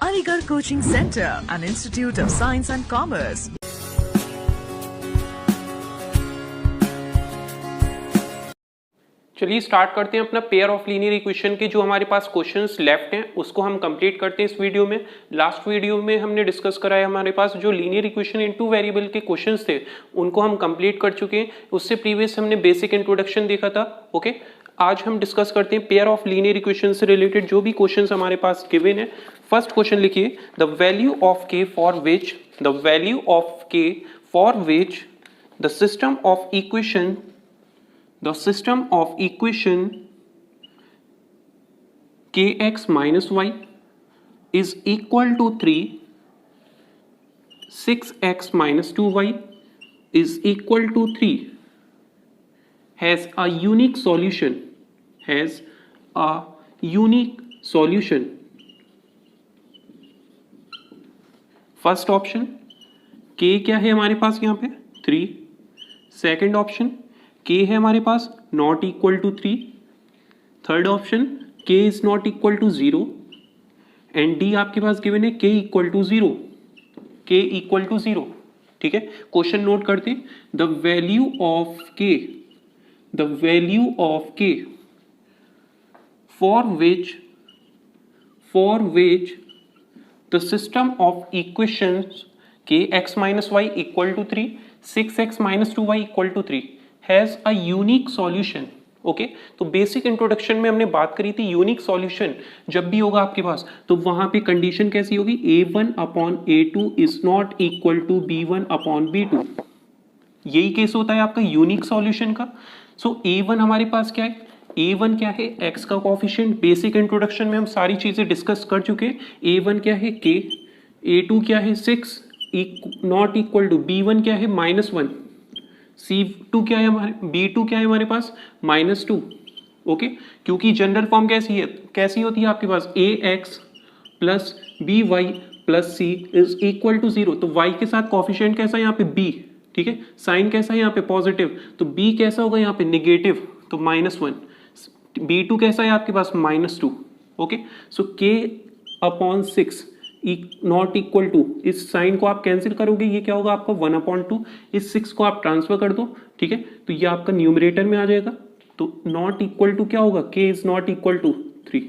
Aligarh Coaching Center, an institute of science and commerce. चलिए start करते हैं अपना पेयर ऑफ लीनियर इक्वेशन के जो हमारे पास क्वेश्चंस लेफ्ट हैं उसको हम कंप्लीट करते हैं इस वीडियो में। लास्ट वीडियो में हमने डिस्कस करा है हमारे पास जो linear equation in two variable के क्वेश्चंस थे उनको हम कंप्लीट कर चुके हैं। उससे प्रीवियस हमने बेसिक इंट्रोडक्शन देखा था। ओके, आज हम डिस्कस करते हैं पेयर ऑफ लीनियर इक्वेशन से रिलेटेड जो भी क्वेश्चन हमारे पास गिवन है। फर्स्ट क्वेश्चन लिखिए, द वैल्यू ऑफ के for which the system of equation kx minus y is equal to 3, 6x minus 2y is equal to 3 has a unique solution. First option k क्या है हमारे पास यहाँ पे 3। Second option k है हमारे पास not equal to 3। Third option k is not equal to 0 and D आपके पास गिवन है k इक्वल टू 0। ठीक है, क्वेश्चन नोट करते हैं। The value of k for which the system of equations kx minus y equal to 3, 6x minus 2y equal to 3 has a unique solution. Okay, तो basic introduction में हमने बात करी थी यूनिक सॉल्यूशन जब भी होगा आपके पास तो वहां पे कंडीशन कैसी होगी, a1 upon a2 is not equal to b1 upon b2। यही केस होता है आपका यूनिक सॉल्यूशन का। सो a1 हमारे पास क्या है, a1 क्या है x का कोएफिशिएंट। बेसिक इंट्रोडक्शन में हम सारी चीजें डिस्कस कर चुके हैं। a1 क्या है k, a2 क्या है 6 नॉट इक्वल टू b1 क्या है -1, C2 क्या है हमारे, B2 क्या है हमारे पास -2। ओके, क्योंकि जनरल फॉर्म कैसी होती है आपके पास ax plus by plus c is equal to 0। तो y के साथ कोफिशिएंट कैसा है यहाँ पे b, ठीक है, साइन कैसा है यहाँ पे पॉजिटिव, तो b कैसा होगा यहाँ पे नेगेटिव तो -1। B2 कैसा है आपके पास -2। Okay, so k upon 6 not equal to, इस साइन को आप कैंसिल करोगे, ये क्या होगा आपका 1/2। इस 6 को आप ट्रांसफर कर दो, ठीक है, तो ये आपका न्यूमरेटर में आ जाएगा। तो नॉट इक्वल टू क्या होगा, k is not equal to 3।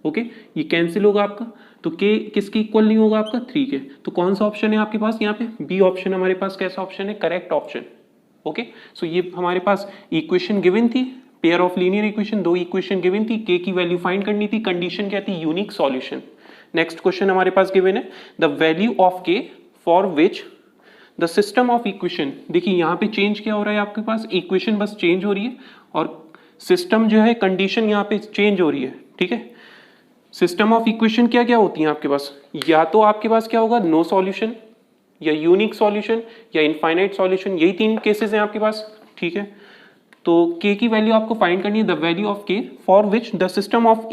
Okay, ये कैंसिल होगा आपका, तो k किसके इक्वल नहीं होगा आपका 3 के। तो कौन सा ऑप्शन है आपके पास यहाँ पे, बी ऑप्शन हमारे पास कैसा ऑप्शन है, करेक्ट ऑप्शन। ओके, सो ये हमारे पास इक्वेशन गिवन थी, पेयर ऑफ लीनियर इक्वेशन, दो इक्वेशन गिवन थी, k की वैल्यू फाइंड करनी थी, कंडीशन क्या थी, यूनिक सॉल्यूशन। नेक्स्ट क्वेश्चन हमारे पास गिवन है, the value of k for which the system of equation. देखिए यहाँ पे चेंज क्या हो रहा है आपके पास, इक्वेशन बस चेंज हो रही है और सिस्टम जो है कंडीशन यहाँ पे चेंज हो रही है। ठीक है, सिस्टम ऑफ इक्वेशन क्या क्या होती है आपके पास, या तो आपके पास क्या होगा नो सॉल्यूशन, या यूनिक सॉल्यूशन, या इनफाइनाइट सॉल्यूशन, यही तीन केसेस हैं आपके पास। ठीक है, तो k की वैल्यू आपको फाइंड करनी है, the value of k for which the system of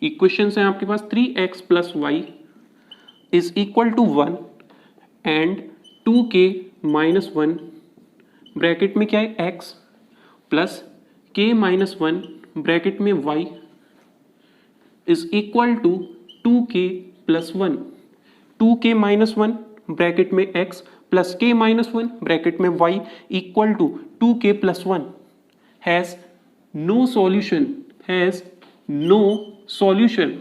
equations हैं आपके पास 3x plus y is equal to 1 and 2k minus 1 bracket में क्या है x plus k minus 1 bracket में y is equal to 2k plus 1, 2k minus 1 bracket में x plus k minus 1 bracket में y equal to 2k plus 1 has no solution.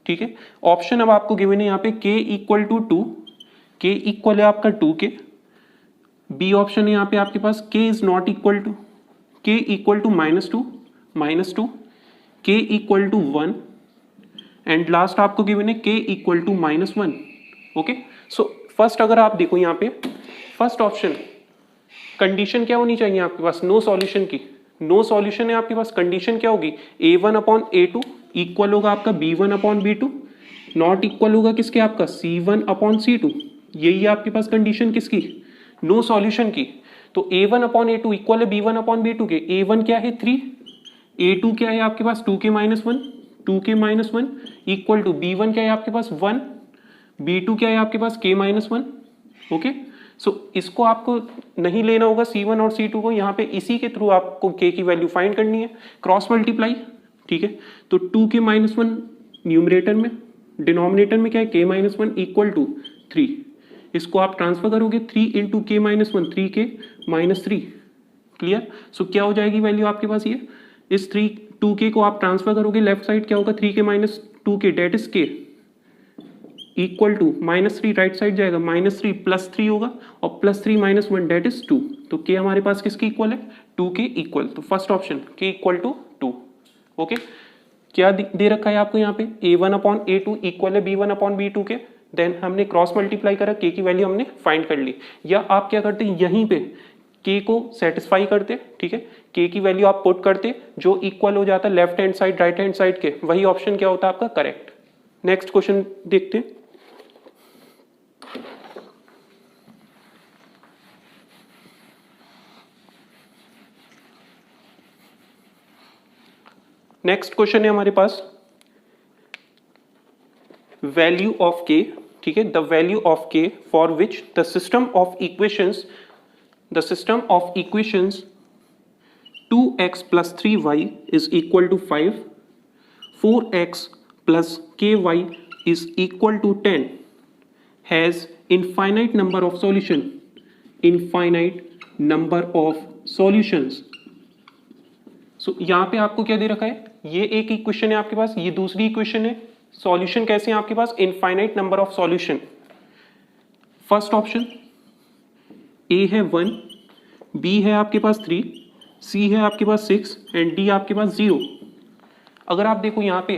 ठीक है, option अब आपको गिवन है यहाँ पे k equal to 2, k equal है आपका 2k। बी ऑप्शन है यहाँ पे आपके पास k is not equal to, k equal to -2, k equal to 1 and last आपको गिवन है k equal to -1। Okay, so first अगर आप देखो यहाँ पे फर्स्ट ऑप्शन कंडीशन क्या होनी चाहिए आपके पास, नो सॉल्यूशन की, नो सॉल्यूशन है आपके पास, कंडीशन क्या होगी a1 अपॉन a2 इक्वल होगा आपका b1 upon b2, not equal होगा किसके आपका c1 अपॉन c2। यही है आपके पास कंडीशन किसकी, नो सॉल्यूशन की। तो a1 अपॉन a2 इक्वल है b1 अपॉन b2 के, a1 क्या है 3, a2 क्या है आपके पास 2k minus 1, 2k minus 1 equal to b1 क्या है आपके पास 1, b2 क्या है आपके पास k माइनस 1। ओके, सो इसको आपको नहीं लेना होगा C1 और C2 को, यहाँ पे इसी के थ्रू आपको K की वैल्यू फाइंड करनी है, क्रॉस मल्टीप्लाई। ठीक है, तो 2K माइनस 1 न्यूमरेटर में डिनोमिनेटर में क्या है, k-1 इक्वल टू 3, इसको आप ट्रांसफर करोगे 3 इंटू k-1, 3 के -3, क्लियर। सो क्या हो जाएगी वैल्यू आपके पास, ये इस 2k को आप ट्रांसफर करोगे लेफ्ट साइड, क्या होगा 3 के -2k that is k equal to -3 right side जाएगा, -3 प्लस 3 होगा और +3 -1 डेट इज 2। तो k हमारे पास किसकी इक्वल है, 2k इक्वल। तो first option k equal to 2। Okay, क्या दे रखा है आपको यहाँ पे, a1/a2 इक्वल है b1/b2 के। देन हमने क्रॉस मल्टीप्लाई करा, k की वैल्यू हमने फाइंड कर ली। या आप क्या करते हैं, यहीं पे k को सेटिस्फाई करते, ठीक है, k की वैल्यू आप पुट करते, जो इक्वल हो जाता है left hand side right hand side के, वही ऑप्शन क्या होता है आपका करेक्ट। नेक्स्ट क्वेश्चन देखते हैं। नेक्स्ट क्वेश्चन है हमारे पास वैल्यू ऑफ k, ठीक है, the value of k for which the system of equations 2x plus 3y is equal to 5, 4x plus ky is equal to 10 has infinite number of solutions। सो यहाँ पे आपको क्या दे रखा है, ये एक इक्वेशन है आपके पास, ये दूसरी इक्वेशन है। सॉल्यूशन कैसे हैं आपके पास, infinite number of solution. First option A है 1, बी है आपके पास 3, सी है आपके पास 6 एंड डी आपके पास 0। अगर आप देखो यहाँ पे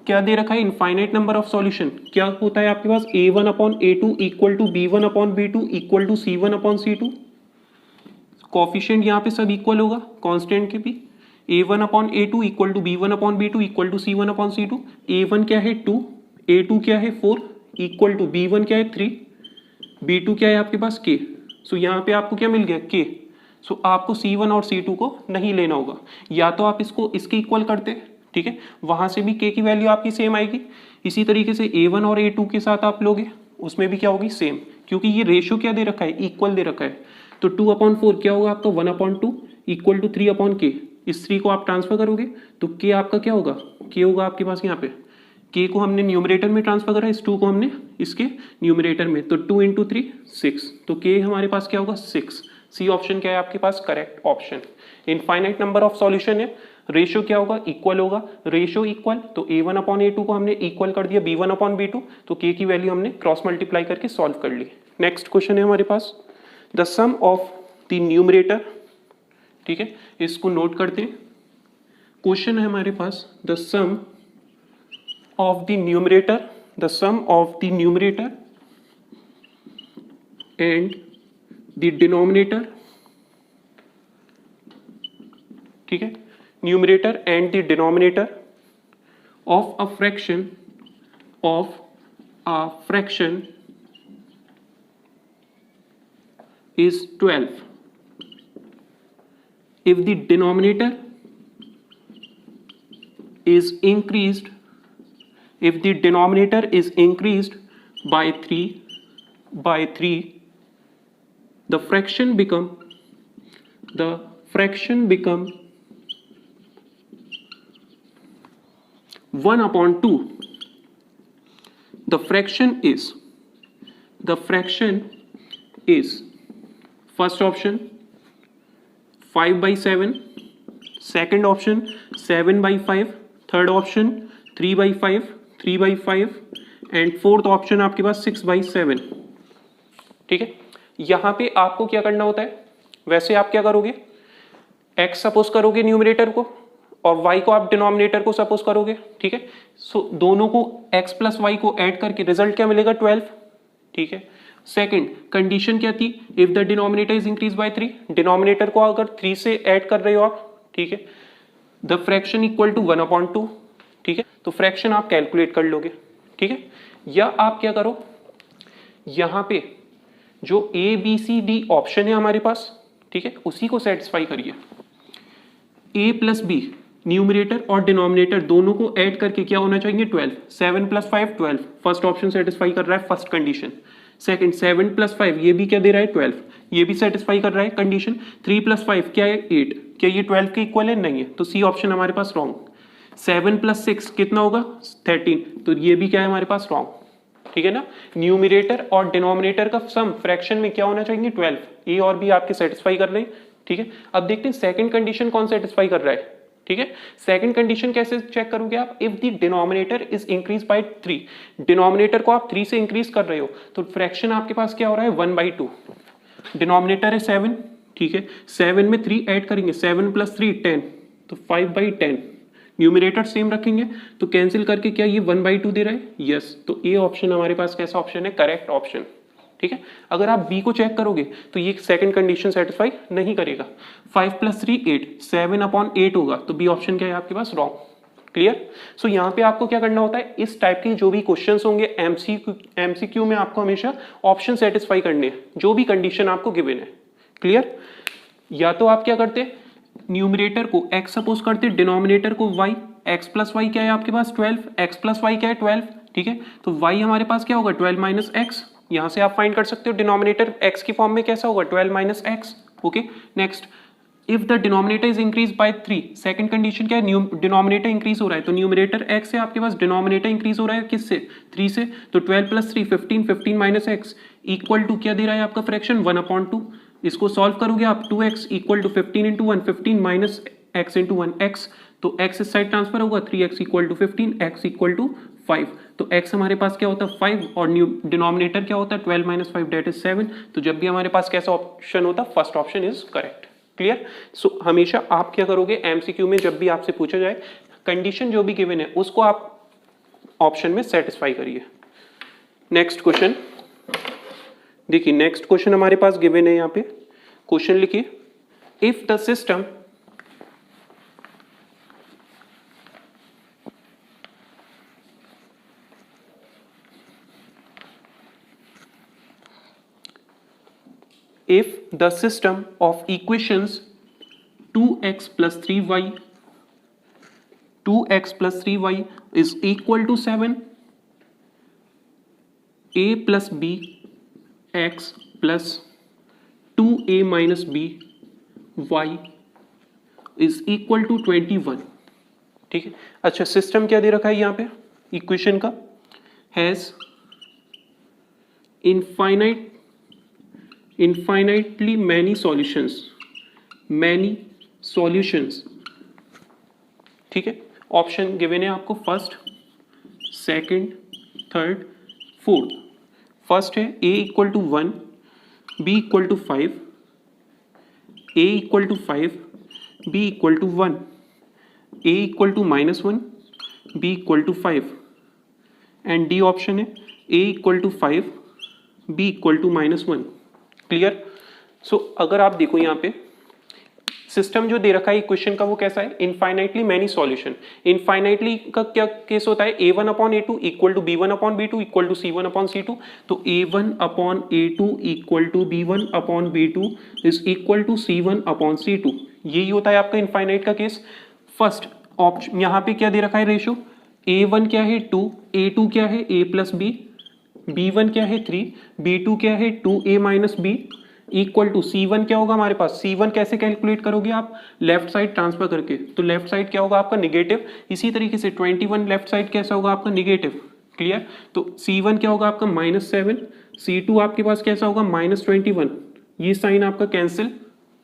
क्या दे रखा है, इनफाइनाइट नंबर ऑफ सॉल्यूशन, क्या होता है आपके पास a1/a2 equal to b1/b2 equal to c1/c2। Coefficient यहाँ पे सब इक्वल होगा, कांस्टेंट के भी। a1/a2 equal to b1/b2 equal to c1/c2। a1 क्या है 2, a2 क्या है 4 इक्वल टू b1 क्या है 3, b2 क्या है आपके पास k। सो यहाँ पे आपको क्या मिल गया k। सो आपको c1 और c2 को नहीं लेना होगा, या तो आप इसको इसके इक्वल करते, ठीक है, वहां से भी k की वैल्यू आपकी सेम आएगी। इसी तरीके से a1 और a2 के साथ आप लोगे, उसमें भी क्या होगी सेम, क्योंकि ये रेशियो क्या दे रखा है, इक्वल दे रखा है। तो 2/4 क्या होगा आपका 1/2 इक्वल टू 3/k। इस 3 को आप ट्रांसफर करोगे तो k आपका क्या होगा, k होगा आपके पास यहाँ पे, k को हमने न्यूमरेटर में ट्रांसफर करा, इस 2 को हमने इसके न्यूमरेटर में, तो 2 इंटू 3 6, तो k हमारे पास क्या होगा 6। सी ऑप्शन क्या है आपके पास correct option. Infinite number of solution है, रेशियो क्या होगा, इक्वल होगा, रेशियो इक्वल, तो a1/a2 को हमने इक्वल कर दिया b1/b2, तो k की वैल्यू हमने क्रॉस मल्टीप्लाई करके सॉल्व कर ली। नेक्स्ट क्वेश्चन है हमारे पास the sum of the numerator, ठीक है, इसको नोट करते हैं। क्वेश्चन है हमारे पास the sum of the numerator and the denominator, ठीक है, numerator and the denominator of a fraction is 12 if the denominator is increased by 3 the fraction become 1/2। the fraction is first option 5/7, second option 7/5, third option 3/5 and fourth option आपके पास 6/7। ठीक है, यहां पे आपको क्या करना होता है, वैसे आप क्या करोगे, x सपोज करोगे न्यूमरेटर को और y को आप डिनोमिनेटर को सपोज करोगे। ठीक है, सो दोनों को x प्लस वाई को ऐड करके रिजल्ट क्या मिलेगा 12। ठीक है, सेकंड कंडीशन क्या थी, if the denominator is increase by 3, denominator को अगर 3 से ऐड कर रहे हो आप, ठीक है, द फ्रैक्शन इक्वल टू 1/2। ठीक है, तो फ्रैक्शन आप कैलकुलेट कर लोगे। ठीक है, या आप क्या करो, यहां पे जो A B C D option है हमारे पास, ठीक है, उसी को सेटिस्फाई करिए। a प्लस बी न्यूमरेटर और डिनोमिनेटर दोनों को ऐड करके क्या होना चाहिए 12, 7 + 5 12। फर्स्ट ऑप्शन सेटिस्फाई कर रहा है फर्स्ट कंडीशन। सेकंड 7 + 5 ये भी क्या दे रहा है 12, ये भी सेटिस्फाई कर रहा है कंडीशन। 3 + 5 क्या है 8, क्या ये 12 के इक्वल है, नहीं है, तो सी ऑप्शन हमारे पास रॉन्ग। 7 + 6 कितना होगा 13, तो ये भी क्या है हमारे पास रॉन्ग, ठीक है ना। न्यूमरेटर और डिनोमिनेटर का सम फ्रैक्शन में क्या होना चाहिए 12, ए और बी आपके सेटिस्फाई कर रहे हैं, ठीक है। अब देखते हैं सेकंड कंडीशन कौन सेटिस्फाई कर रहा है, ठीक है। सेकंड कंडीशन कैसे चेक करोगे आप, if the denominator is increase by 3, denominator को आप 3 से इंक्रीज कर रहे हो तो फ्रैक्शन आपके पास क्या हो रहा है 1/2, डिनोमिनेटर है 7, ठीक है, 7 में 3 ऐड करेंगे, 7 + 3 10, तो 5/10, न्यूमरेटर सेम रखेंगे तो कैंसिल करके क्या ये 1/2 दे रहा है, यस, तो ए ऑप्शन हमारे पास कैसा ऑप्शन है, करेक्ट ऑप्शन, ठीक है। अगर आप बी को चेक करोगे तो ये सेकंड कंडीशन सेटिस्फाई नहीं करेगा, 5 + 3 8, 7/8 होगा, तो बी ऑप्शन क्या है आपके पास रॉन्ग, क्लियर। सो यहाँ पे आपको क्या करना होता है, इस टाइप के जो भी क्वेश्चंस होंगे एमसीक्यू में आपको हमेशा ऑप्शन सेटिस्फाई करने हैं जो भी कंडीशन आपको गिवन है, क्लियर। या तो आप क्या करते, न्यूमरेटर को x सपोज करते, डिनोमिनेटर को y, x + y क्या है आपके पास 12, x + y क्या है 12, ठीक है, तो y हमारे पास क्या होगा 12 - x, यहां से आप फाइंड कर सकते हो डिनोमिनेटर x की फॉर्म में कैसा होगा 12 - x, okay. Next, if the denominator is increase by 3, second condition क्या है, डिनोमिनेटर इंक्रीज हो रहा है तो न्यूमरेटर x है आपके पास, डिनोमिनेटर इंक्रीज हो रहा है किससे 3 से, तो 12 + 3 15, 15 - x इक्वल टू क्या दे रहा है आपका फ्रैक्शन 1/2, इसको सॉल्व करोगे आप 2x equal to 15 × 1, 15 minus x × 1 x, तो x इस साइड ट्रांसफर होगा 3x equal to 15, x equal to 5, तो x हमारे पास क्या होता है 5 और डिनोमिनेटर क्या होता है 12 - 5 डेट इज 7, तो जब भी हमारे पास कैसा ऑप्शन होता है first option is correct, clear. So हमेशा आप क्या करोगे एमसीक्यू में जब भी आपसे पूछा जाए कंडीशन जो भी गिवन है उसको आप ऑप्शन में सेटिस्फाई करिए। नेक्स्ट क्वेश्चन देखिए, नेक्स्ट क्वेश्चन हमारे पास गिवन है, यहाँ पे क्वेश्चन लिखिए, if the system of equations 2x + 3y is equal to 7, a + b x plus 2a minus b y is equal to 21, ठीक है। अच्छा, सिस्टम क्या दे रखा है यहाँ पे इक्वेशन का, हैज infinitely many solutions, ठीक है। ऑप्शन गिवन है आपको first, second, third, fourth. First है a = 1, b = 5, a = 5, b = 1, a = -1, b = 5 and D option है a = 5, b = -1, क्लियर। सो अगर आप देखो यहाँ पे सिस्टम जो दे रखा है इक्वेशन का वो कैसा है, इनफाइनाइटली मैनी सॉल्यूशन। इनफाइनाइटली का क्या केस होता है, a1/a2 equal to b1/b2 equal to c1/c2, तो a1/a2 equal to b1/b2 is equal to c1/c2, यही होता है आपका इनफाइनाइट का केस। फर्स्ट ऑप्शन यहाँ पे क्या दे रखा है रेशियो, a1 क्या है 2, a2 क्या है a + b, b1 क्या है 3, b2 क्या है 2a - b equal to C1 क्या होगा हमारे पास, C1 कैसे कैलकुलेट करोगे आप, लेफ्ट साइड ट्रांसफर करके, तो लेफ्ट साइड क्या होगा आपका निगेटिव, इसी तरीके से 21 लेफ्ट साइड कैसा होगा आपका निगेटिव, क्लियर। तो C1 क्या होगा आपका -7, C2 आपके पास कैसा होगा -21, ये साइन आपका कैंसिल,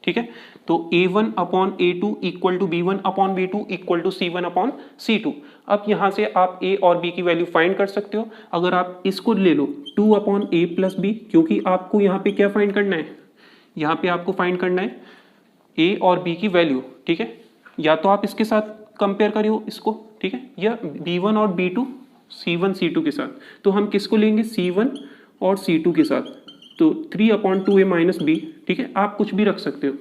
ठीक है। तो a1/a2 equal to b1/b2 equal to c1/c2। अब यहां से आप a और b की वैल्यू फाइंड कर सकते हो। अगर आप इसको ले लो 2/a + b, क्योंकि आपको यहाँ पे क्या फाइंड करना है, यहाँ पे आपको फाइंड करना है a और b की वैल्यू, ठीक है। या तो आप इसके साथ कंपेयर करियो इसको, ठीक है, या b1 और b2 c1 c2 के साथ, तो हम किसको लेंगे c1 और c2 के साथ, तो 3/2a - b, ठीक है, आप कुछ भी रख सकते हो,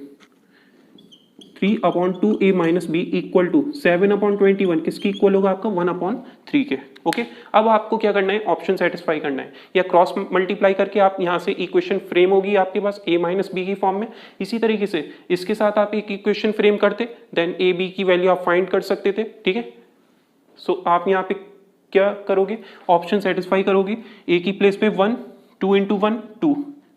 3/2a - b इक्वल टू 7/21 किसकी इक्वल होगा आपका 1/3 के, ओके। अब आपको क्या करना है, ऑप्शन सेटिस्फाई करना है, या क्रॉस मल्टीप्लाई करके आप यहाँ से इक्वेशन फ्रेम होगी आपके पास a - b की फॉर्म में। इसी तरीके से इसके साथ आप एक इक्वेशन फ्रेम करते, देन a b की वैल्यू आप फाइंड कर सकते थे, ठीक है। सो आप यहाँ पे क्या करोगे, ऑप्शन सेटिस्फाई करोगे, a की प्लेस पे 1, 2 × 1 2,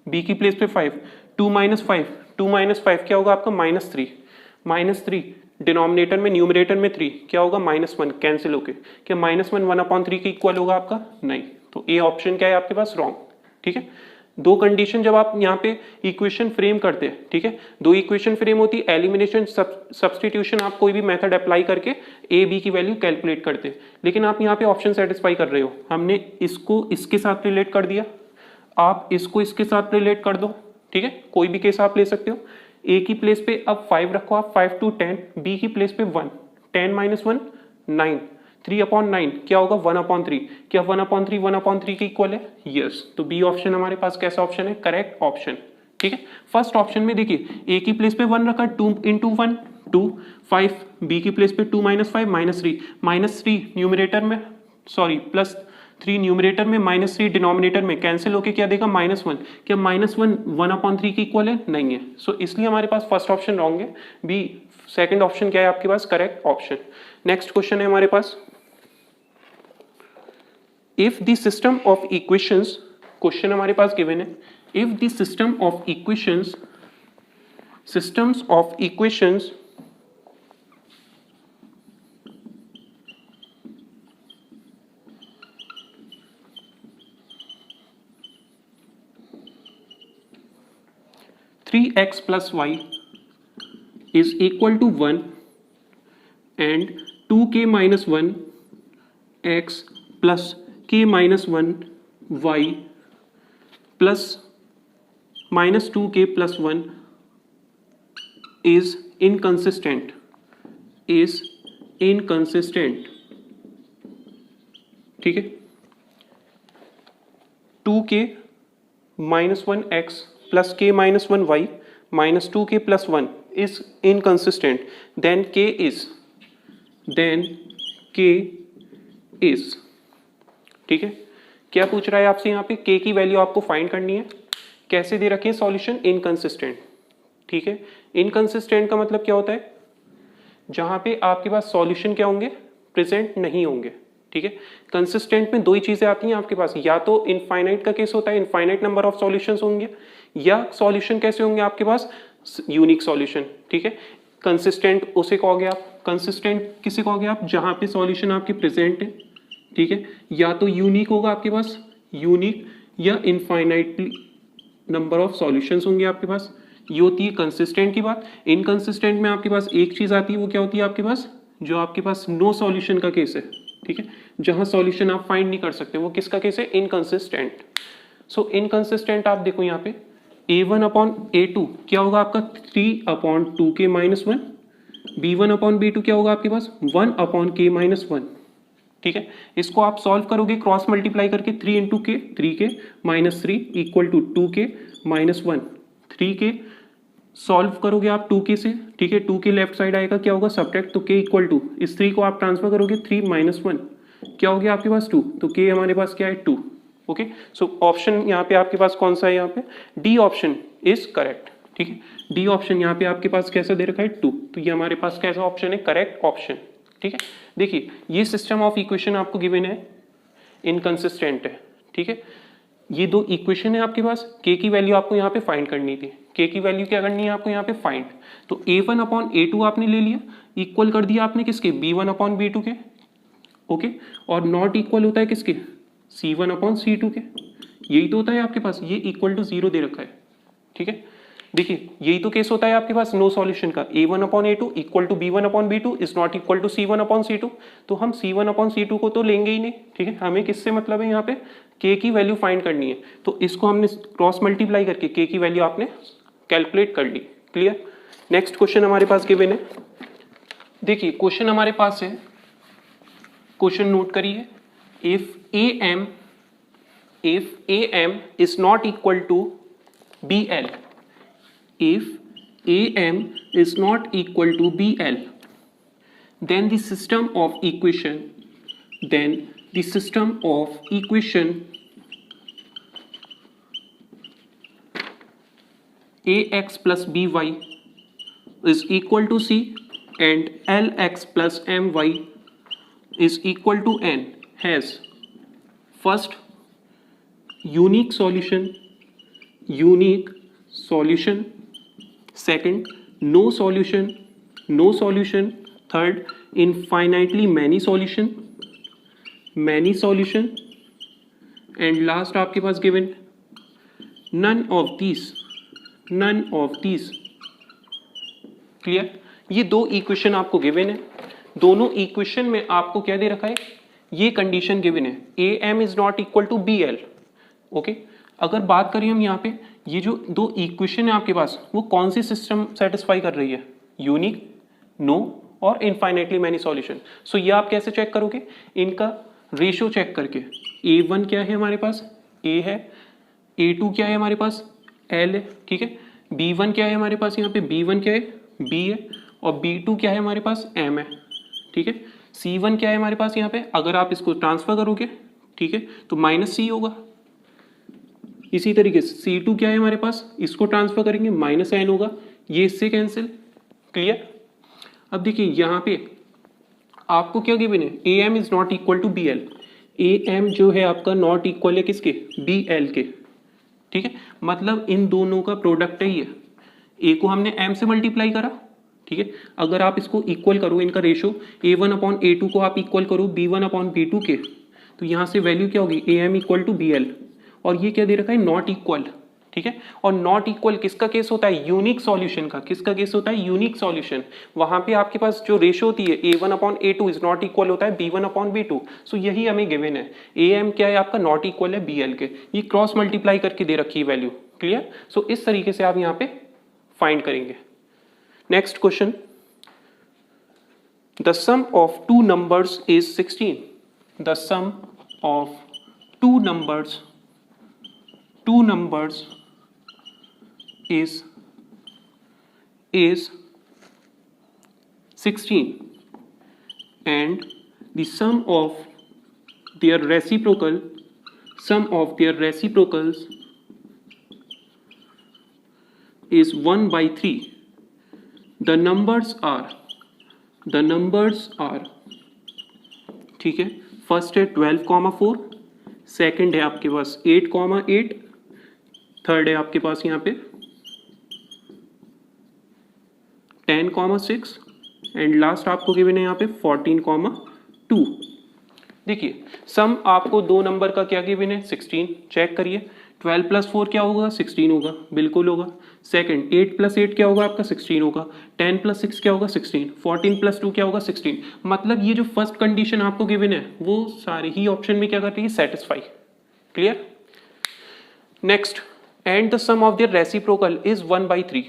b की प्लेस पे 5, 2 - 5 क्या होगा आपका -3, डिनोमिनेटर में न्यूमरेटर में 3 क्या होगा -1 कैंसिल होके, क्या -1 1/3 के इक्वल होगा आपका? नहीं। तो ए ऑप्शन क्या है आपके पास? रॉन्ग। ठीक है, दो कंडीशन जब आप यहाँ पे इक्वेशन फ्रेम करते हैं, ठीक है, दो इक्वेशन फ्रेम होती है, एलिमिनेशन सब्सटीट्यूशन, आप कोई भी मेथड अप्लाई करके ए बी की वैल्यू कैलकुलेट करते हैं, लेकिन आप यहाँ पे ऑप्शन सेटिस्फाई कर रहे हो, हमने इसको इसके साथ रिलेट कर दिया, आप इसको इसके साथ रिलेट कर दो। ठीक है, कोई भी केस आप ले सकते हो। ए की प्लेस पे अब 5 रखो आप, 5 to 10, बी की प्लेस पे 1, 10 - 1 9, 3/9 क्या होगा? 1/3। क्या 1/3 1/3 के इक्वल है? यस। तो बी ऑप्शन हमारे पास कैसा ऑप्शन है? Correct option. ठीक है, फर्स्ट ऑप्शन में देखिए ए की प्लेस पे 1 रखा, 2 × 1 2, 5, बी की प्लेस पे 2 - 5 -3 न्यूमरेटर में, सॉरी +3 न्यूमरेटर में, -3 डिनोमिनेटर में, कैंसिल होके क्या देगा? -1। क्या -1 1/3 के इक्वल है? नहीं है। सो इसलिए हमारे पास फर्स्ट ऑप्शन रॉन्ग है, बी सेकंड ऑप्शन क्या है आपके पास? Correct option. नेक्स्ट क्वेश्चन है हमारे पास, if the system of equations, question हमारे पास गिवन है, if the systems of equations 3x + y is equal to 1 and 2k - 1 x plus k - 1 y plus -2k + 1 is inconsistent, ठीक है, 2k - 1 x plus k - 1 y minus 2k + 1 is inconsistent, then k is, ठीक है। क्या पूछ रहा है आपसे यहाँ पे? k की वैल्यू आपको फाइंड करनी है, कैसे दे रखे हैं सॉल्यूशन? इनकंसिस्टेंट। ठीक है, इनकंसिस्टेंट का मतलब क्या होता है? जहां पे आपके पास सॉल्यूशन क्या होंगे? प्रेजेंट नहीं होंगे। ठीक है, कंसिस्टेंट में दो ही चीजें आती हैं आपके पास, या तो इनफाइनाइट का केस होता है, इनफाइनाइट नंबर ऑफ सॉल्यूशंस होंगे, या सॉल्यूशन कैसे होंगे आपके पास? Unique solution. ठीक है, कंसिस्टेंट उसे कहोगे आप, कंसिस्टेंट किसे कहोगे आप? जहां पे सॉल्यूशन आपके प्रेजेंट है। ठीक है, या तो यूनिक होगा आपके पास, यूनिक, या इनफाइनाइटली नंबर ऑफ सॉल्यूशंस होंगे आपके पास। ये होती है कंसिस्टेंट की बात। इनकंसिस्टेंट में आपके पास एक चीज आती है, वो क्या होती है आपके पास? जो आपके पास नो सॉल्यूशन का केस है। ठीक है, जहां सॉल्यूशन आप फाइंड नहीं कर सकते, वो किसका केस है? इनकंसिस्टेंट। सो इनकंसिस्टेंट आप देखो यहाँ पे a1/a2 क्या होगा आपका? 3/2k - 1, b1/b2 क्या होगा आपके पास? 1/k - 1। ठीक है, इसको आप सॉल्व करोगे क्रॉस मल्टीप्लाई करके, 3 × k 3k -3 = 2k - 1, 3k solve करोगे आप 2k से। ठीक है, 2k लेफ्ट साइड आएगा, क्या होगा? सब्ट्रैक्ट, तो k = 2, इस 3 को आप ट्रांसफर करोगे, 3 - 1 क्या हो गया आपके पास? 2, तो k हमारे पास क्या है? 2। ओके, सो ऑप्शन यहाँ पे आपके पास कौन सा है? यहाँ पे डी ऑप्शन इज करेक्ट। ठीक है, डी ऑप्शन यहाँ पे आपके पास कैसा दे रखा है? 2, तो ये हमारे पास कैसा ऑप्शन है? Correct option. ठीक है, देखिए ये सिस्टम ऑफ इक्वेशन आपको गिवन है, इनकंसिस्टेंट है। ठीक है, ये दो इक्वेशन है आपके पास, k की वैल्यू आपको यहाँ पे फाइंड करनी थी, k की वैल्यू क्या करनी है आपको यहाँ पे? फाइंड। तो a1/a2 आपने ले लिया, इक्वल कर दिया आपने किसके? b1/b2 के। ओके, और नॉट इक्वल होता है किसके? c1/c2 के। यही तो होता है आपके पास, ये इक्वल टू 0 दे रखा है। ठीक है, देखिए यही तो केस होता है आपके पास नो सॉल्यूशन का, a1/a2 equal to b1/b2 is not equal to c1/c2। तो हम c1/c2 को तो लेंगे ही नहीं। ठीक है, हमें किससे मतलब है? यहाँ पे k की वैल्यू फाइंड करनी है, तो इसको हमने क्रॉस मल्टीप्लाई करके k की वैल्यू आपने कैलकुलेट कर ली। क्लियर? नेक्स्ट क्वेश्चन हमारे पास गिवन है, देखिए क्वेश्चन हमारे पास है, क्वेश्चन नोट करिए, if am is not equal to bl, if am is not equal to bl, then the system of equation ax plus by is equal to c and lx plus my is equal to n has first unique solution, second no solution, no solution, third infinitely many solution, and last आपके पास given none of these. Clear? ये दो equation आपको given है, दोनों equation में आपको क्या दे रखा है, ये कंडीशन गिवन है, A M is not equal to B L. Okay, अगर बात करें हम यहाँ पे, ये जो दो इक्वेशन है आपके पास, वो कौन सी सिस्टम सेटिस्फाई कर रही है, यूनिक, नो और इनफाइनाइटली मैनी सॉल्यूशन। सो ये आप कैसे चेक करोगे, इनका रेशियो चेक करके, A1 क्या है हमारे पास, A है, A2 क्या है हमारे पास, L है, ठीक है, B1 क्या है हमारे पास, यहाँ पे B1 क्या है, B है, और B2 क्या है हमारे पास, M है, ठीक है, C1 क्या है हमारे पास यहाँ पे, अगर आप इसको ट्रांसफर करोगे, ठीक है, तो -C होगा। इसी तरीके से C2 क्या है हमारे पास, इसको ट्रांसफर करेंगे -N होगा, ये इससे कैंसिल। क्लियर? अब देखिए यहाँ पे आपको क्या गिवन है, AM is not equal to BL। AM जो है आपका नॉट इक्वल है किसके, BL के, ठीक है, मतलब इन दोनों का प्रोडक्ट है ये। A को हमने M से मल्टीप्लाई करा, ठीक है, अगर आप इसको इक्वल करो, इनका रेशियो A1/A2 को आप इक्वल करो B1/B2 के, तो यहाँ से वैल्यू क्या होगी, AM इक्वल टू BL, और ये क्या दे रखा है, नॉट इक्वल, ठीक है, और नॉट इक्वल किसका केस होता है, यूनिक सॉल्यूशन का। किसका केस होता है, यूनिक सॉल्यूशन। वहां पे आपके पास जो रेशियो होती है A1/A2 इज नॉट इक्वल होता है B1/B2। सो यही हमें गिवन है, AM क्या है आपका, नॉट इक्वल है BL के, ये क्रॉस मल्टीप्लाई करके दे रखी है वैल्यू। क्लियर? सो इस तरीके से आप यहाँ पे फाइंड करेंगे। Next question, the sum of two numbers is 16। The sum of two numbers is 16, and the sum of their reciprocals is 1/3. The numbers are, ठीक है, फर्स्ट है 12,4, सेकंड है आपके पास 8,8, थर्ड है आपके पास यहाँ पे 10,6, एंड लास्ट आपको गिवन है यहाँ पे 14,2। देखिए सम आपको दो नंबर का क्या गिवन है, 16। चेक करिए, 12 + 4 क्या होगा, 16 होगा, बिल्कुल होगा। सेकंड 8 + 8 क्या होगा आपका, 16 होगा। 10 + 6 क्या होगा, 16। 14 + 2 क्या होगा, 16। मतलब ये जो फर्स्ट कंडीशन आपको गिवन है वो सारे ही ऑप्शन में क्या कर रही है, satisfy. Clear? Next, and the sum of their reciprocal is 1/3।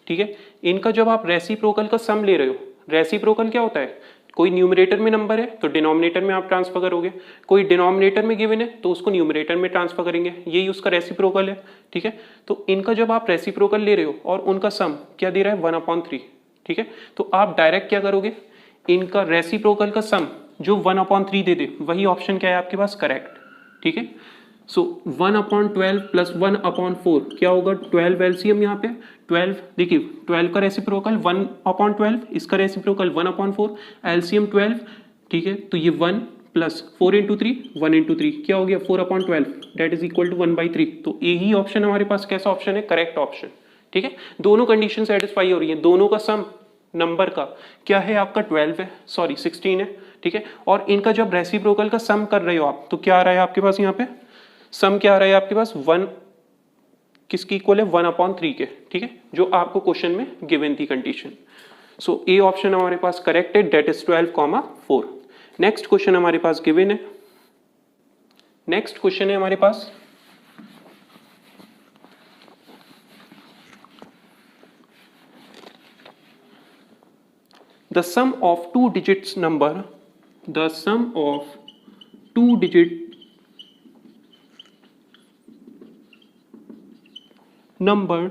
ठीक है, इनका जब आप रेसिप्रोकल का सम ले रहे हो, रेसिप्रोकल क्या होता है, कोई न्यूमरेटर में नंबर है तो डिनोमिनेटर में आप ट्रांसफर करोगे, कोई डिनोमिनेटर में गिवन है तो उसको न्यूमरेटर में ट्रांसफर करेंगे, यही उसका रेसिप्रोकल है। ठीक है, तो इनका जब आप रेसिप्रोकल ले रहे हो और उनका सम क्या दे रहा है, 1/3। ठीक है, तो आप डायरेक्ट क्या करोगे, इनका रेसिप्रोकल का सम जो 1/3 दे दे वही ऑप्शन क्या है आपके पास, करेक्ट। ठीक है, सो 1/12 + 1/4 क्या होगा, 12 एलसीएम यहाँ पे 12। देखिए 12 का रेसिप्रोकल 1/12, इसका रेसिप्रोकल 1/4, एलसीएम 12। ठीक है, तो ये 1 + 4 × 3 1 × 3 क्या हो गया, 4/12, दैट इज इक्वल टू 1/3। तो यही ऑप्शन हमारे पास कैसा ऑप्शन है, करेक्ट ऑप्शन। ठीक है, दोनों कंडीशन सेटिस्फाई हो रही है, दोनों का सम नंबर का क्या है आपका 12 है, सॉरी 16 है। ठीक है, और इनका जब रेसिप्रोकल का सम कर रहे हो आप तो क्या आ रहा है आपके पास, यहाँ पे सम क्या आ रहा है आपके पास, 1 किसकी इक्वल है, 1/3 के। ठीक है, जो आपको क्वेश्चन में गिवन थी कंडीशन। सो ए ऑप्शन हमारे पास करेक्ट है, डेट इज 12,4। नेक्स्ट क्वेश्चन हमारे पास गिवन है, नेक्स्ट क्वेश्चन है हमारे पास, the sum of 2 digits number, the sum of 2 digit number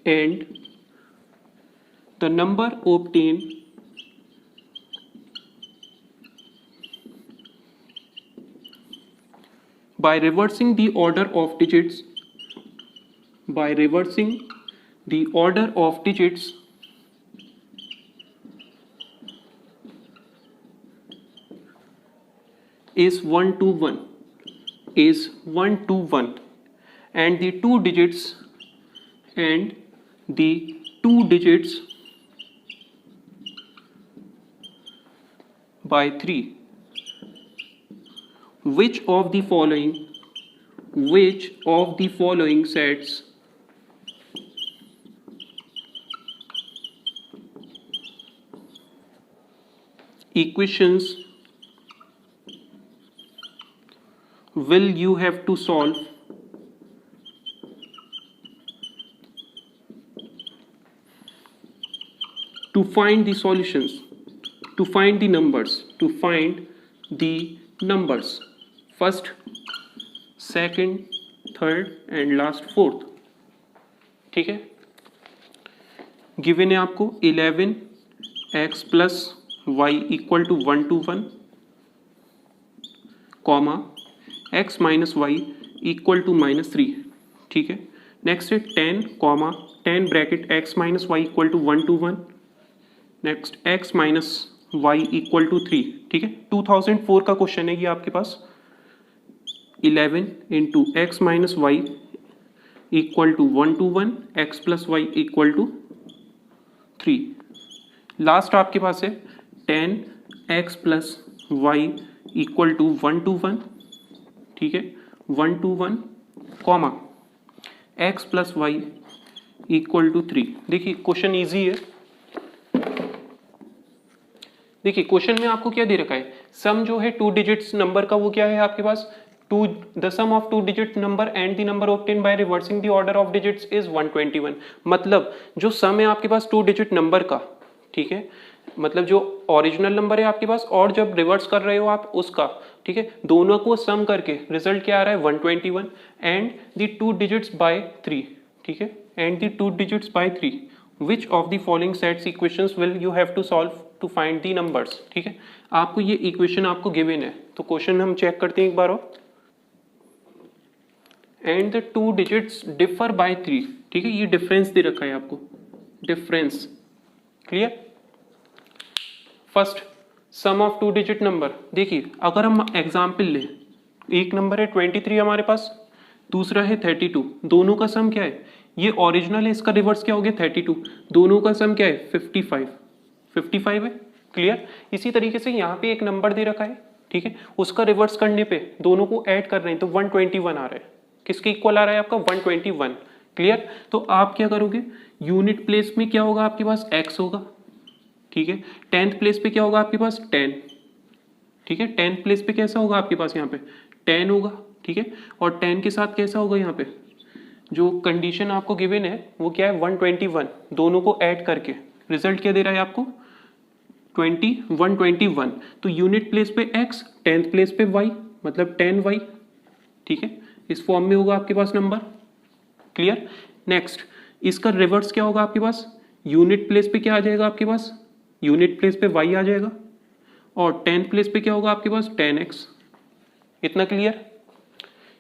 and the number obtained by reversing the order of digits, by reversing the order of digits is 1 to 1, is 1 to 1, and the two digits and the 2 digits by 3, which of the following sets equations will you have to solve to find the solutions, to find the numbers, first, second, third and last fourth. ठीक है, given है आपको 11x plus y equal to 1 to 1 comma x minus y equal to -3. ठीक है, next है 10 comma 10 bracket x minus y equal to 1 to 1, next x minus y equal to 3. ठीक है, 2004 का क्वेश्चन है ये आपके पास. 11 into x minus y equal to 1 to 1, x plus y equal to 3. Last आपके पास है 10x plus y equal to 1 to 1. ठीक है, 1 to 1 comma x plus y equal to 3. देखिए क्वेश्चन इजी है. देखिए क्वेश्चन में आपको क्या दे रखा है, सम जो है 2 डिजिट्स नंबर का वो क्या है आपके पास, the sum of 2 digit number and the number obtained by reversing the order of digits is 121. मतलब जो सम है आपके पास 2 डिजिट नंबर का, ठीक है, मतलब जो ओरिजिनल नंबर है आपके पास और जब रिवर्स कर रहे हो आप उसका, ठीक है, दोनों को सम करके रिजल्ट क्या आ रहा है 121 एंड द 2 डिजिट्स बाय 3. ठीक है, and the 2 digits by 3, which of the following sets equations will you have to solve to find the numbers. ठीक है, आपको ये इक्वेशन आपको गिवन है, तो क्वेश्चन हम चेक करते हैं एक बार और. And the 2 digits differ by 3. ठीक है, ये डिफरेंस दे रखा है आपको, difference. Clear. First sum of 2 digit number. देखिए अगर हम एग्जाम्पल लें, एक नंबर है 23 हमारे पास, दूसरा है 32. दोनों का सम क्या है, ये ओरिजिनल है, इसका रिवर्स क्या हो गया 32. दोनों का सम क्या है 55 है. क्लियर. इसी तरीके से यहाँ पे एक नंबर दे रखा है, ठीक है, उसका रिवर्स करने पे दोनों को ऐड कर रहे हैं तो 121 आ रहा है. किसके इक्वल आ रहा है आपका 121. क्लियर. तो आप क्या करोगे, यूनिट प्लेस में क्या होगा आपके पास x होगा. ठीक है, 10th प्लेस पे क्या होगा आपके पास 10. ठीक है, 10th प्लेस पे कैसा होगा आपके पास यहाँ पे 10 होगा. ठीक है, और 10 के साथ कैसा होगा यहाँ पे जो कंडीशन आपको गिवन है वो क्या है 121. दोनों को ऐड करके रिजल्ट क्या दे रहा है आपको 121. तो यूनिट प्लेस पे x, 10th प्लेस पे y, मतलब 10y. ठीक है, इस फॉर्म में होगा आपके पास नंबर. क्लियर. नेक्स्ट इसका रिवर्स क्या होगा आपके पास, यूनिट प्लेस पे क्या आ जाएगा आपके पास, यूनिट प्लेस पे y आ जाएगा और 10th प्लेस पे क्या होगा आपके पास 10x. इतना clear.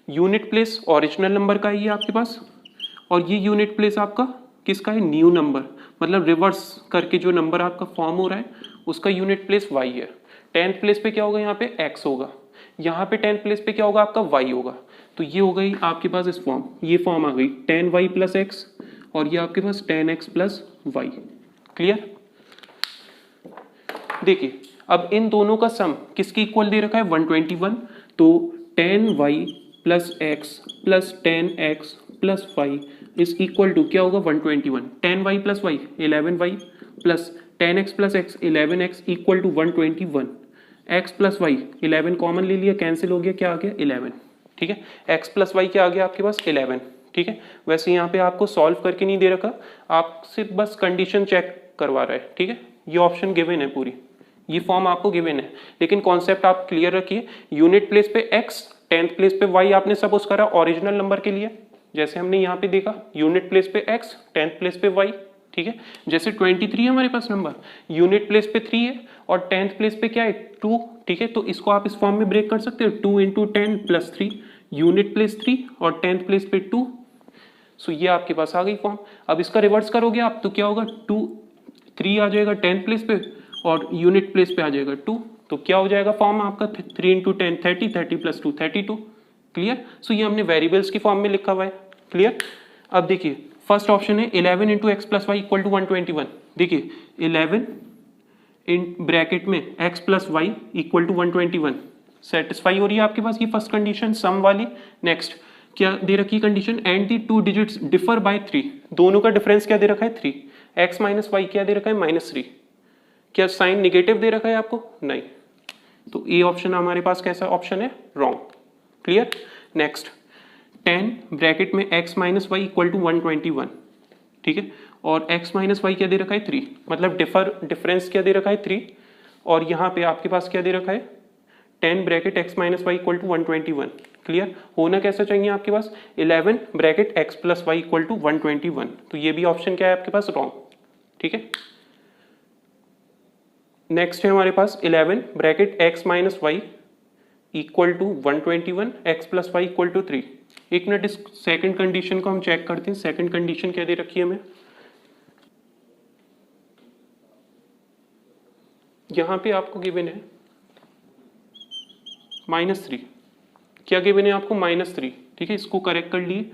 Unit place original number का है ये आपके पास, और ये यूनिट प्लेस आपका किसका है, न्यू नंबर, मतलब रिवर्स करके जो नंबर आपका फॉर्म हो रहा है उसका यूनिट प्लेस y है. 10th प्लेस पे क्या होगा यहाँ पे x होगा, यहाँ पे 10th प्लेस पे क्या होगा आपका y होगा. तो ये हो गई आपके पास इस फॉर्म, ये फॉर्म आ गई 10y प्लस एक्स और ये आपके पास 10x प्लस वाई. क्लियर. देखिए अब इन दोनों का सम किसकी इक्वल दे रखा है 121. तो 10y plus x plus 10x plus y is equal to क्या होगा 121. 10y plus y 11y plus 10x plus x 11x equal to 121. x plus y 11 common ले लिया, कैंसिल हो गया, क्या आ गया 11. ठीक है, x प्लस वाई क्या आ गया आपके पास 11. ठीक है, वैसे यहाँ पे आपको सॉल्व करके नहीं दे रखा, आप सिर्फ बस कंडीशन चेक करवा रहे हैं. ठीक है, ये ऑप्शन गिवन है, पूरी ये फॉर्म आपको गिवन है, लेकिन कॉन्सेप्ट आप क्लियर रखिए. यूनिट प्लेस पे x, 10th प्लेस पे y आपने सपोज करा ओरिजिनल नंबर के लिए, जैसे हमने यहाँ पे देखा यूनिट प्लेस पे x, 10th प्लेस पे y. ठीक है, जैसे 23 है हमारे पास नंबर, यूनिट प्लेस पे 3 है और 10th प्लेस पे क्या है 2. ठीक है, तो इसको आप इस फॉर्म में ब्रेक कर सकते हो, 2 इंटू 10 प्लस 3, यूनिट प्लेस 3 और 10th प्लेस पे 2. सो ये आपके पास आ गई फॉर्म. अब इसका रिवर्स करोगे आप तो क्या होगा 3 आ जाएगा 10th प्लेस पे और यूनिट प्लेस पे आ जाएगा 2. तो क्या हो जाएगा फॉर्म आपका 3 इंटू 10 30 प्लस 2 32. क्लियर. सो ये हमने वेरिएबल्स की फॉर्म में लिखा हुआ है. क्लियर. अब देखिए फर्स्ट ऑप्शन है 11 into x plus y equal to 121। देखिए 11 इन ब्रैकेट में x plus y equal to 121 satisfy हो रही है आपके पास ये फर्स्ट कंडीशन सम वाली। नेक्स्ट क्या दे रखी है condition, and the two digits differ by 3, दोनों का डिफरेंस क्या दे रखा है 3, x माइनस वाई क्या दे रखा है -3, क्या साइन निगेटिव दे रखा है आपको, नहीं, तो ए ऑप्शन हमारे पास कैसा ऑप्शन है, रॉन्ग। क्लियर। नेक्स्ट 10 ब्रैकेट में x minus y equal to 121, ठीक है, और x माइनस वाई क्या दे रखा है 3, मतलब डिफरेंस क्या दे रखा है 3, और यहाँ पे आपके पास क्या दे रखा है 10 bracket x minus y equal to 121। Clear. होना कैसा चाहिए आपके पास 11 bracket x plus y equal to 121, तो ये भी ऑप्शन क्या है आपके पास, रॉन्ग। ठीक है। नेक्स्ट है हमारे पास 11 bracket x minus y equal to 121 x plus y equal to 3। एक मिनट इस सेकंड कंडीशन को हम चेक करते हैं। सेकंड कंडीशन क्या दे रखी है हमें, यहां पे आपको गिवन है -3, क्या गिवन है आपको -3, ठीक है, इसको करेक्ट कर लिए,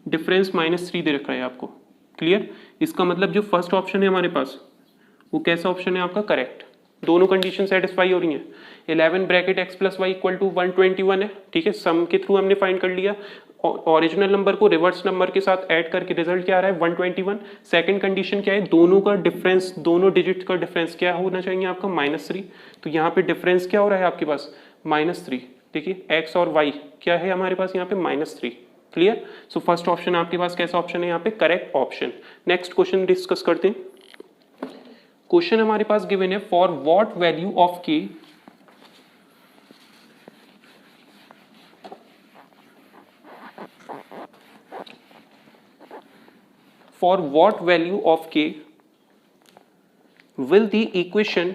डिफरेंस -3 दे रखा है आपको। क्लियर। इसका मतलब जो फर्स्ट ऑप्शन है हमारे पास वो कैसा ऑप्शन है आपका, करेक्ट, दोनों कंडीशन सेटिस्फाई हो रही हैं। 11 bracket x plus y equal to 121 है, ठीक है, सम के थ्रू हमने फाइंड कर लिया, ओरिजिनल नंबर को रिवर्स नंबर के साथ ऐड करके रिजल्ट क्या आ रहा है 121। सेकंड कंडीशन क्या है, दोनों का डिफरेंस, दोनों डिजिट का डिफरेंस क्या होना चाहिए आपका -3, तो यहाँ पे डिफरेंस क्या हो रहा है आपके पास -3। देखिए x और y क्या है हमारे पास यहाँ पे -3। क्लियर। सो फर्स्ट ऑप्शन आपके पास कैसा ऑप्शन है यहाँ पे, correct option. Next question discuss करते हैं। क्वेश्चन हमारे पास गिवन है, for what value of k for what value of k will the equation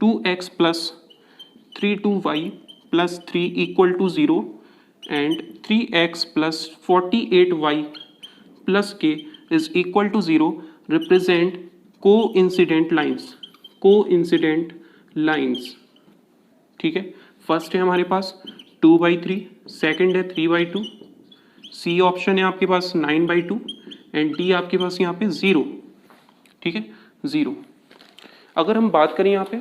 2x plus 3y plus 3 equal to 0 and 3x plus 48y plus k is equal to 0 represent coincident lines। ठीक है, first है हमारे पास 2/3, second है 3/2, C option है आपके पास 9/2 and D आपके पास यहाँ पे 0। ठीक है, 0। अगर हम बात करें यहाँ पे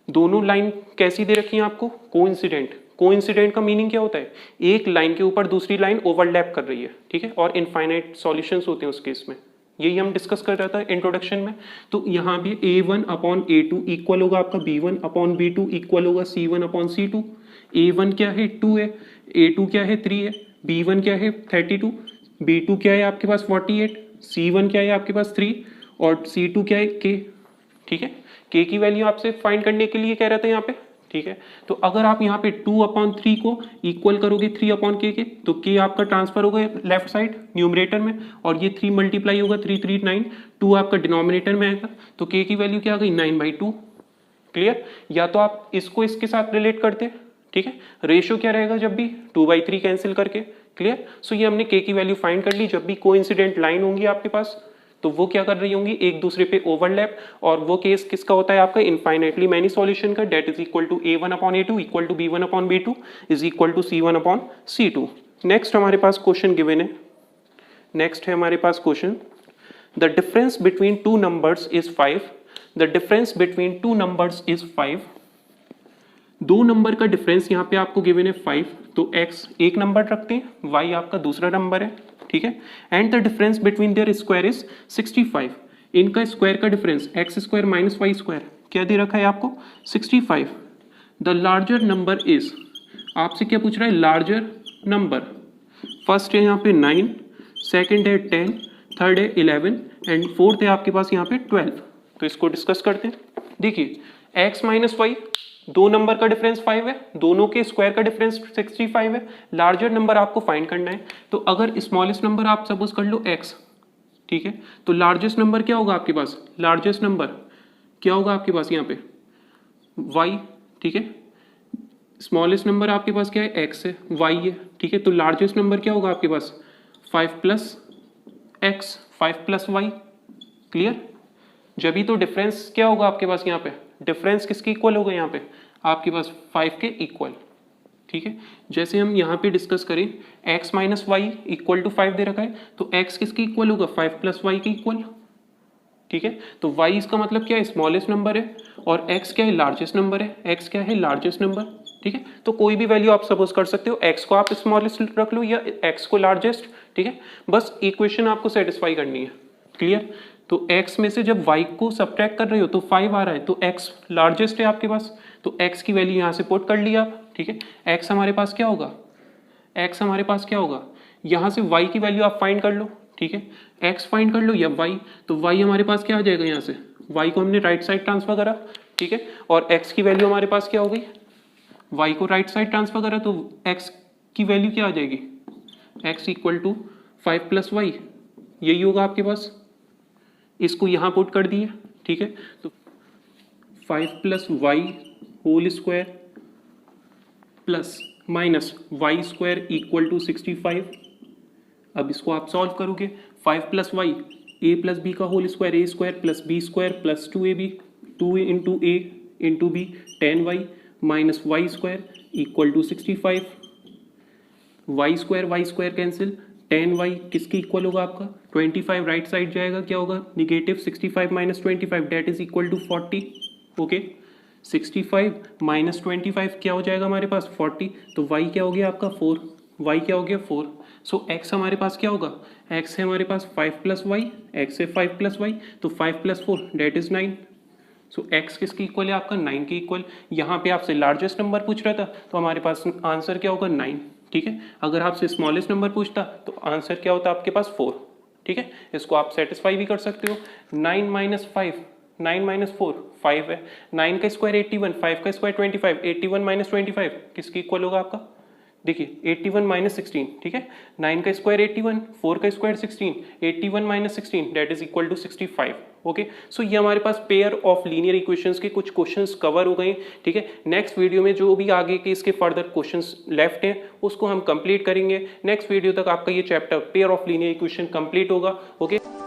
दोनों लाइन कैसी दे रखी है आपको, कोइंसिडेंट। कोइंसिडेंट का मीनिंग क्या होता है, एक लाइन के ऊपर दूसरी लाइन ओवरलैप कर रही है, ठीक है, और इनफाइनाइट सॉल्यूशंस होते हैं उस केस में, यही हम डिस्कस कर रहा था इंट्रोडक्शन में। तो यहाँ पे A1/A2 इक्वल होगा आपका B1/B2 इक्वल होगा C1/C2। A1 क्या है 2 है, A2 क्या है 3 है, B1 क्या है 32, B2 क्या है आपके पास 48, C1 क्या है आपके पास 3 और C2 क्या है K। ठीक है, K की वैल्यू आपसे फाइंड करने के लिए कह रहा था यहाँ पे। ठीक है, तो अगर आप यहाँ पे 2/3 को इक्वल करोगे 3/K के, तो K आपका ट्रांसफर होगा लेफ्ट साइड न्यूमरेटर में, और ये 3 मल्टीप्लाई होगा 339, 2 आपका डिनोमिनेटर में आएगा, तो K की वैल्यू क्या आ गई 9/2। क्लियर। या तो आप इसको इसके साथ रिलेट करते, ठीक है, रेशियो क्या रहेगा जब भी 2/3 कैंसिल करके। क्लियर। सो ये हमने K की वैल्यू फाइंड कर ली। जब भी कोइंसिडेंट लाइन होंगी आपके पास तो वो क्या कर रही होंगी, एक दूसरे पे ओवरलैप, और वो केस किसका होता है आपका, इनफाइनाइटली मैनी सॉल्यूशन का, that is equal to A1/A2 equal to B1/B2 is equal to C1/C2। Next हमारे पास क्वेश्चन गिवन है, नेक्स्ट है हमारे पास question, the difference between two numbers is 5, the difference between two numbers is 5। दो number का difference यहाँ पे आपको गिवन है 5, तो x एक नंबर रखते हैं, y आपका दूसरा नंबर है, ठीक है, and the difference between their square is 65। इनका स्क्वायर का डिफरेंस x² माइनस y² क्या दे रखा है आपको 65। द लार्जर नंबर इज, आपसे क्या पूछ रहा है, लार्जर नंबर। फर्स्ट है यहाँ पे 9, सेकेंड है 10, थर्ड है 11 एंड फोर्थ है आपके पास यहाँ पे 12। तो इसको डिस्कस करते हैं। देखिए x माइनस वाई, दो नंबर का डिफरेंस 5 है, दोनों के स्क्वायर का डिफरेंस 65 है, लार्जर नंबर आपको फाइंड करना है। तो अगर स्मॉलेस्ट नंबर आप सपोज कर लो x, ठीक है, तो लार्जेस्ट नंबर क्या होगा आपके पास, लार्जेस्ट नंबर क्या होगा आपके पास यहाँ पे y, ठीक है, स्मॉलेस्ट नंबर आपके पास क्या है x है, y है, ठीक है, तो लार्जेस्ट नंबर क्या होगा आपके पास 5 plus x, 5 plus y। Clear. जब ही तो डिफरेंस क्या होगा आपके पास यहाँ पे, डिफरेंस किसके इक्वल होगा यहाँ पे आपके पास 5 के इक्वल। ठीक है। जैसे हम यहाँ पे डिस्कस करें x minus y equal to 5 दे रखा है, तो x किसके इक्वल होगा, 5 प्लस वाई के इक्वल, ठीक है। तो y इसका मतलब क्या है, स्मॉलेस्ट नंबर है, और x क्या है, लार्जेस्ट नंबर है, x क्या है, लार्जेस्ट नंबर, ठीक है। तो कोई भी वैल्यू आप सपोज कर सकते हो, x को आप स्मॉलेस्ट रख लो या x को लार्जेस्ट, ठीक है। बस इक्वेशन आपको सेटिस्फाई करनी है, क्लियर। तो x में से जब y को सब्ट्रैक्ट कर रहे हो तो 5 आ रहा है, तो x लार्जेस्ट है आपके पास, तो x की वैल्यू यहाँ से पुट कर लिया आप, ठीक है। x हमारे पास क्या होगा, x हमारे पास क्या होगा, यहाँ से y की वैल्यू आप फाइंड कर लो, ठीक है। x फाइंड कर लो या y, तो y हमारे पास क्या आ जाएगा, यहाँ से y को हमने राइट साइड ट्रांसफर करा, ठीक है, और x की वैल्यू हमारे पास क्या हो गई, y को राइट साइड ट्रांसफर करा तो x की वैल्यू क्या आ जाएगी, x equal to 5 plus y, यही होगा आपके पास। इसको यहाँ पुट कर दिए, ठीक है। तो 5 plus y whole square plus minus y square equal to 65। अब इसको आप सॉल्व करोगे, 5 plus y a plus b का whole square, a square plus b square plus 2ab, 2 into a into b 10y minus y square equal to 65। Y square cancel, 10y किसके equal होगा आपका, 25 right side जाएगा, क्या होगा, negative 65 minus 25 that is equal to 40, okay. 65 minus 25 क्या हो जाएगा हमारे पास, 40, तो y क्या हो गया आपका 4, y क्या हो गया 4। सो x हमारे पास क्या होगा, x है हमारे पास 5 प्लस वाई, x है 5 प्लस वाई, तो 5 plus 4 that is 9। So x किसके इक्वल है आपका, 9 के इक्वल। यहाँ पे आपसे लार्जेस्ट नंबर पूछ रहा था, तो हमारे पास आंसर क्या होगा 9, ठीक है। अगर आपसे स्मॉलेस्ट नंबर पूछता तो आंसर क्या होता आपके पास 4, ठीक है। इसको आप सेटिस्फाई भी कर सकते हो। 9 माइनस 5, 9 माइनस 4 5 है, 9 का स्क्वायर 81, 5 का स्क्वायर 25, 81 माइनस 25 किसके इक्वल होगा आपका, देखिए 81 माइनस 16, ठीक है। 9 का स्क्वायर 81, 4 का square 16, 81 minus 16 that is equal to 65, okay. So ये हमारे पास पेयर ऑफ लीनियर इक्वेशंस के कुछ क्वेश्चंस कवर हो गए, ठीक है। नेक्स्ट वीडियो में जो भी आगे के इसके फर्दर क्वेश्चंस लेफ्ट हैं उसको हम कंप्लीट करेंगे। नेक्स्ट वीडियो तक आपका ये chapter pair of linear equation complete होगा, ओके।